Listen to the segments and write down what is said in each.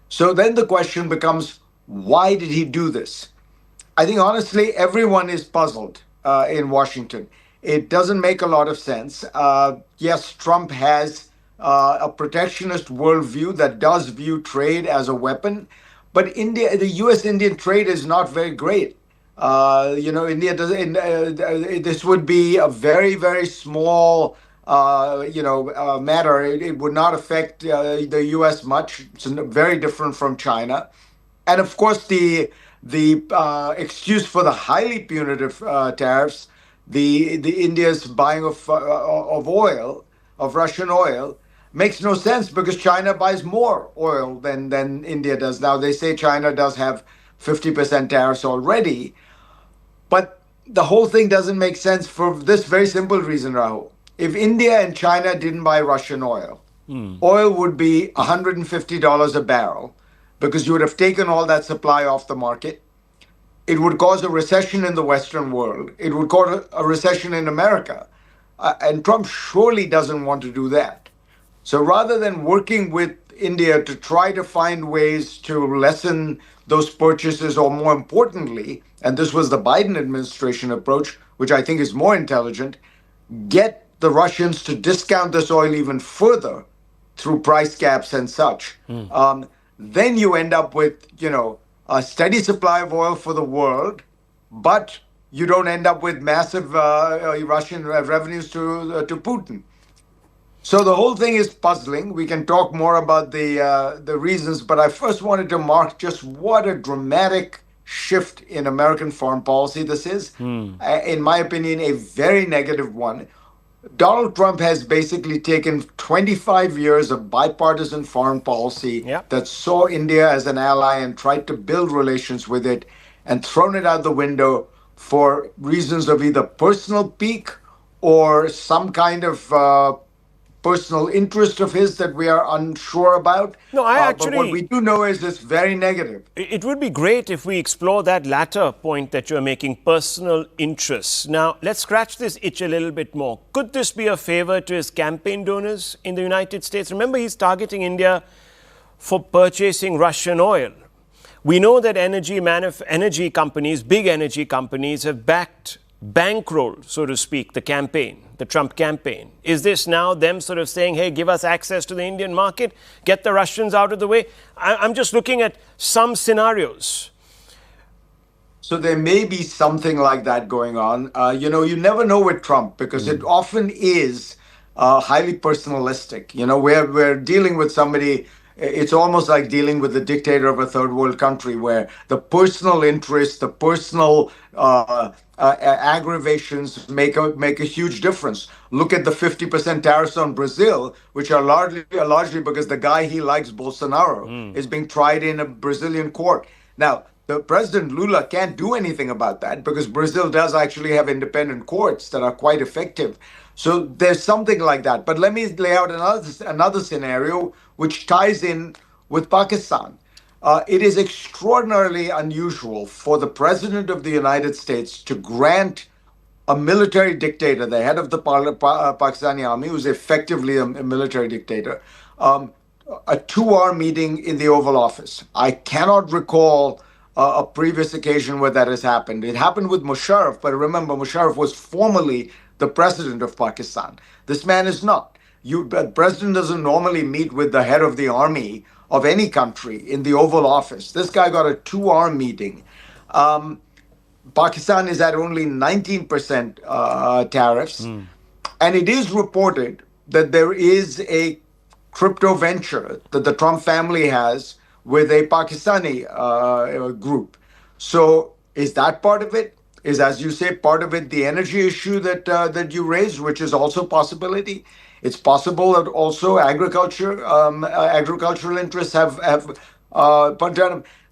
So then the question becomes, why did he do this? I think honestly, everyone is puzzled in Washington. It doesn't make a lot of sense. Yes, Trump has a protectionist worldview that does view trade as a weapon, but India, the U.S.-Indian trade is not very great. India does. This would be a very, very small, matter. It would not affect the U.S. much. It's very different from China, and of course the excuse for the highly punitive tariffs, the India's buying of oil, of Russian oil, makes no sense because China buys more oil than India does. Now they say China does have 50% tariffs already, but the whole thing doesn't make sense for this very simple reason, Rahul. If India and China didn't buy Russian oil, oil would be $150 a barrel because you would have taken all that supply off the market. It would cause a recession in the Western world. It would cause a recession in America. And Trump surely doesn't want to do that. So rather than working with India to try to find ways to lessen those purchases, or more importantly, and this was the Biden administration approach, which I think is more intelligent, get the Russians to discount this oil even further through price caps and such, then you end up with, a steady supply of oil for the world, but you don't end up with massive Russian revenues to Putin. So the whole thing is puzzling. We can talk more about the reasons, but I first wanted to mark just what a dramatic shift in American foreign policy this is. In my opinion, a very negative one. Donald Trump has basically taken 25 years of bipartisan foreign policy Yeah. that saw India as an ally and tried to build relations with it, and thrown it out the window for reasons of either personal pique or some kind of personal interest of his that we are unsure about. No, I But what we actually, do know is it's very negative. it would be great if we explore that latter point that you're making, personal interests. Now, let's scratch this itch a little bit more. Could this be a favor to his campaign donors in the United States? Remember, he's targeting India for purchasing Russian oil. We know that energy companies, big energy companies, have bankrolled, so to speak, the campaign, the Trump campaign. Is this now them sort of saying, hey, give us access to the Indian market, get the Russians out of the way? I'm just looking at some scenarios. So there may be something like that going on. You never know with Trump because it often is highly personalistic. We're dealing with somebody. It's almost like dealing with the dictator of a third world country, where the personal interests, the personal aggravations make a huge difference. Look at the 50% tariffs on Brazil, which are largely because the guy he likes, Bolsonaro, is being tried in a Brazilian court. Now, the President Lula can't do anything about that because Brazil does actually have independent courts that are quite effective. So there's something like that. But let me lay out another scenario which ties in with Pakistan. It is extraordinarily unusual for the President of the United States to grant a military dictator, the head of the Pakistani army, who's effectively a military dictator, a 2-hour meeting in the Oval Office. I cannot recall a previous occasion where that has happened. It happened with Musharraf, but remember, Musharraf was formerly the president of Pakistan. This man is not. The president doesn't normally meet with the head of the army of any country in the Oval Office. This guy got a 2-hour meeting. Pakistan is at only 19% tariffs. And it is reported that there is a crypto venture that the Trump family has with a Pakistani group. So is that part of it? Is, as you say, part of it the energy issue that you raised, which is also a possibility? It's possible that also agricultural interests have but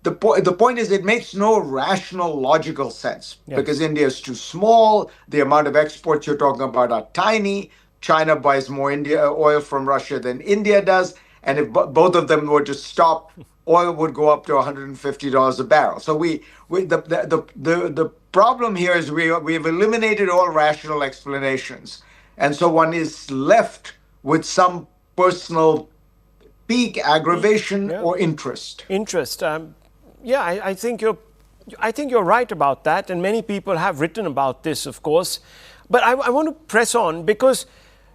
the point is, it makes no rational, logical sense because India is too small. The amount of exports you're talking about are tiny. China buys more oil from Russia than India does. And if both of them were to stop, oil would go up to $150 a barrel. So the problem here is we have eliminated all rational explanations. And so one is left with some personal peak aggravation Yeah. or interest? Interest. Yeah, I think you're right about that, and many people have written about this, of course. But I want to press on because,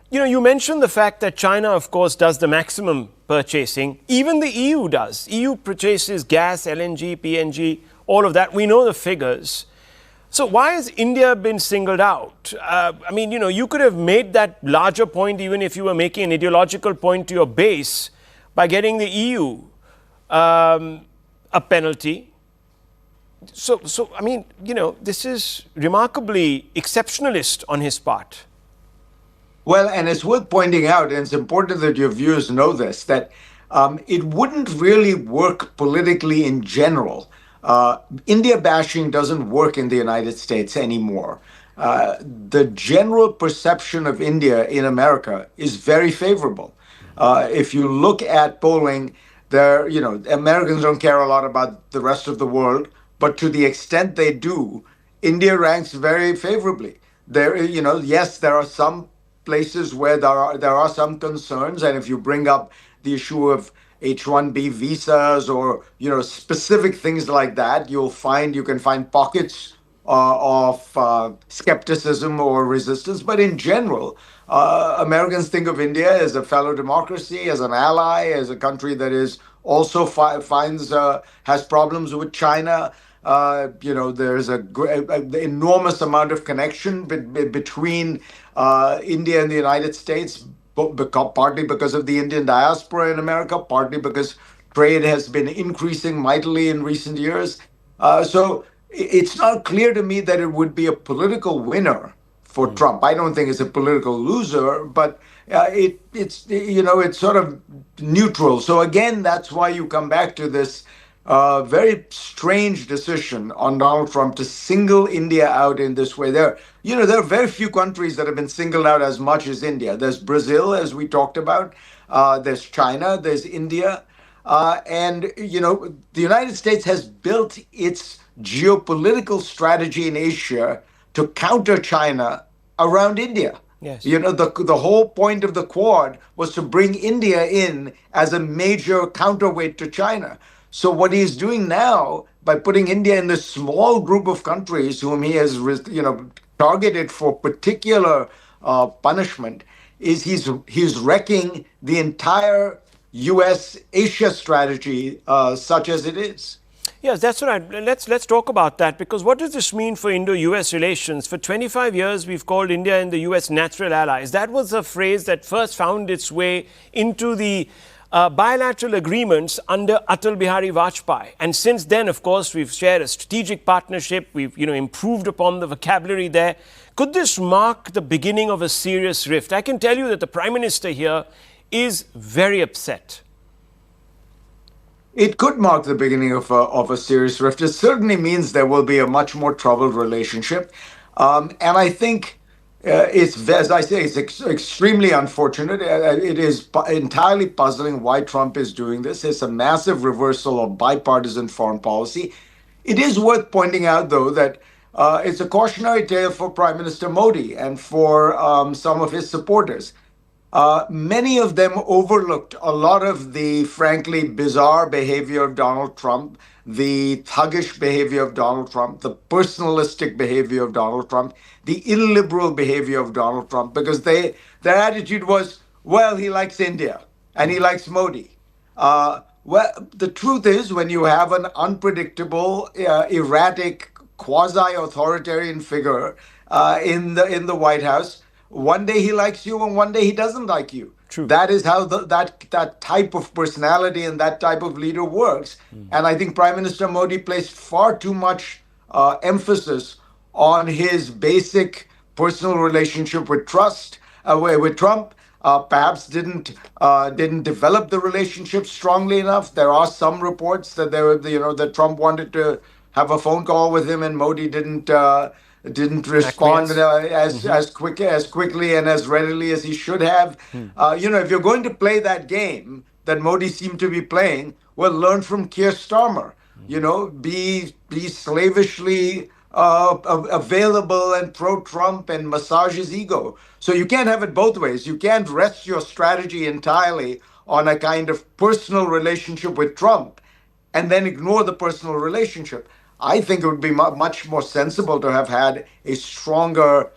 you mentioned the fact that China, of course, does the maximum purchasing. Even the EU does. EU purchases gas, LNG, PNG, all of that. We know the figures. So why has India been singled out? I mean, you could have made that larger point even if you were making an ideological point to your base by getting the EU a penalty. So I mean, this is remarkably exceptionalist on his part. Well, and it's worth pointing out, and it's important that your viewers know this, that it wouldn't really work politically in general. India bashing doesn't work in the United States anymore. The general perception of India in America is very favorable. If you look at polling, Americans don't care a lot about the rest of the world, but to the extent they do, India ranks very favorably. Yes, there are some places where there are some concerns, and if you bring up the issue of H-1B visas or specific things like that, you can find pockets of skepticism or resistance. But in general, Americans think of India as a fellow democracy, as an ally, as a country that is also finds has problems with China. There's an enormous amount of connection between India and the United States, partly because of the Indian diaspora in America, partly because trade has been increasing mightily in recent years. So it's not clear to me that it would be a political winner for Trump. I don't think it's a political loser, but it's sort of neutral. So again, that's why you come back to this very strange decision on Donald Trump to single India out in this way. There are very few countries that have been singled out as much as India. There's Brazil, as we talked about. There's China. There's India. And the United States has built its geopolitical strategy in Asia to counter China around India. Yes. The whole point of the Quad was to bring India in as a major counterweight to China. So what he's doing now by putting India in this small group of countries whom he has, targeted for particular punishment is he's wrecking the entire U.S. Asia strategy, such as it is. Yes, that's right. Let's talk about that, because what does this mean for Indo-US relations? For 25 years, we've called India and the US natural allies. That was a phrase that first found its way into the bilateral agreements under Atal Bihari Vajpayee. And since then, of course, we've shared a strategic partnership. We've improved upon the vocabulary there. Could this mark the beginning of a serious rift? I can tell you that the Prime Minister here is very upset. It could mark the beginning of a serious rift. It certainly means there will be a much more troubled relationship. And I think as I say, it's extremely unfortunate. It is entirely puzzling why Trump is doing this. It's a massive reversal of bipartisan foreign policy. It is worth pointing out, though, that it's a cautionary tale for Prime Minister Modi and for some of his supporters. Many of them overlooked a lot of the frankly bizarre behavior of Donald Trump, the thuggish behavior of Donald Trump, the personalistic behavior of Donald Trump, the illiberal behavior of Donald Trump, because their attitude was, well, he likes India and he likes Modi. Well, the truth is, when you have an unpredictable, erratic, quasi-authoritarian figure in the White House, one day he likes you and one day he doesn't like you. True. That is how that type of personality and that type of leader works. And I think Prime Minister Modi placed far too much emphasis on his basic personal relationship with Trump. Perhaps didn't develop the relationship strongly enough. There are some reports that that Trump wanted to have a phone call with him and Modi didn't respond as quickly and as readily as he should have. If you're going to play that game that Modi seemed to be playing, well, learn from Keir Starmer. Be slavishly available and pro-Trump and massage his ego. So you can't have it both ways. You can't rest your strategy entirely on a kind of personal relationship with Trump and then ignore the personal relationship. I think it would be much more sensible to have had a stronger,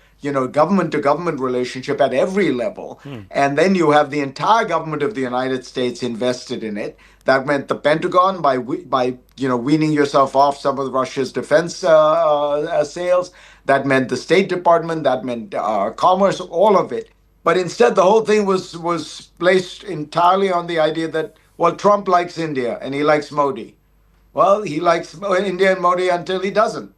government to government relationship at every level. And then you have the entire government of the United States invested in it. That meant the Pentagon by weaning yourself off some of Russia's defense sales. That meant the State Department. That meant commerce. All of it. But instead, the whole thing was placed entirely on the idea that, well, Trump likes India and he likes Modi. Well, he likes India and Modi until he doesn't.